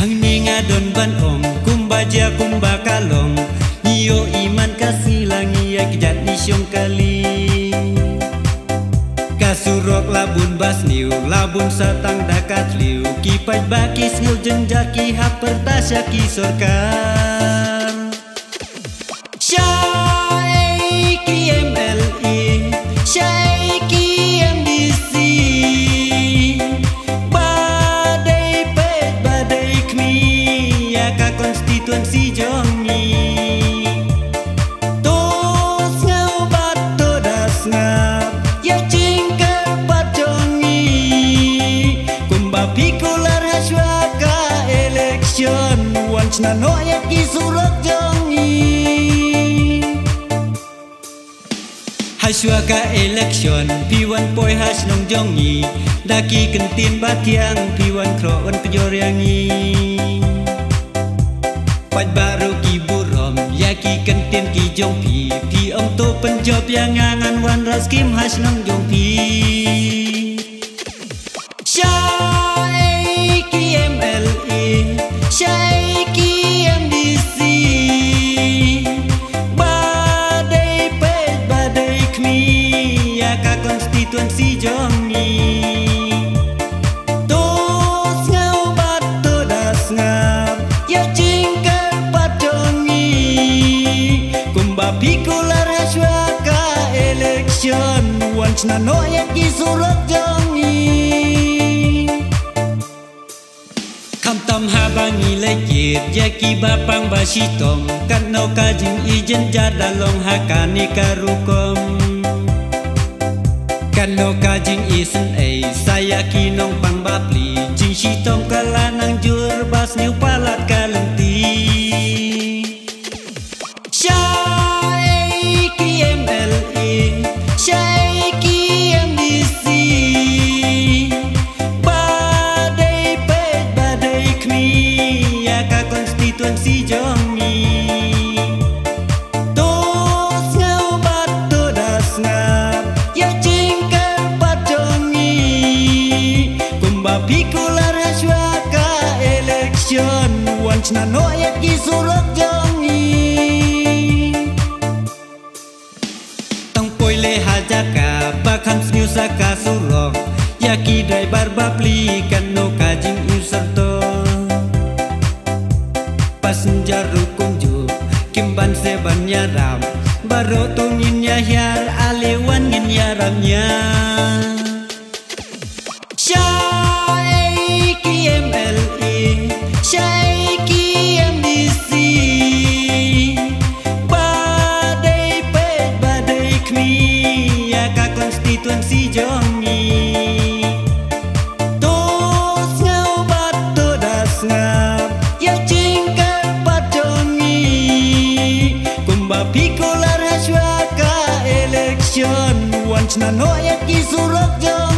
Hang ni ngadon ban om kumbaja kumbakalong nio iman kasilangi ya kijat ni syong kali kasurok labun basniu labun satang dakat liu kipai bakis ngil jenjaki hapertasya kisorkan Syai KMLE Syai KMDC badai pet badai kmi ya ka konstituensi jongi tos ngau bat todas ngap ya jingkar bat jongi kumba pikular haswaka election once na noyak isurok jongi Haswaka election piwan poi has nong jongi daki kentin batiang piwan kroon pejoryangi Pat baru ki burom yaki kentin ki jongpi pi om to penjob yang ngangan wan raskim has nong jongpi Syai KMLE Syai KMDC konstituensi jongi tos ngau bat todas ngap ya jingkar pat jongi kumba pikular haswaka election once na noyak isurok jongi kamtam habangi lekit yaki bapang basitong kanau kajing ijen jadalong hakani karukom Kalau kajing isen saya kinong pang bapli jing sitong kalanang jur bas niu palat kalenti Syai KMLE Syai KMDC badai pet badai kmi ya ka konstituensi jongi tos ngau bat todas ngap ya pikular haswaka election once na noyak isurok jongi tang poile hajaka bakam sniu saka surok yaki driver bapli kan no kajing userto passenger rukunju kimban seban nyaram baro tungin yahyar alewan ngin yaramnya KMLE Syai KMDC badai pet badai kmi ya ka konstituensi jongi tos ngau bat todas ngap ya jingkar pat jongi kumba pikular haswaka election once na noyak isurok jongi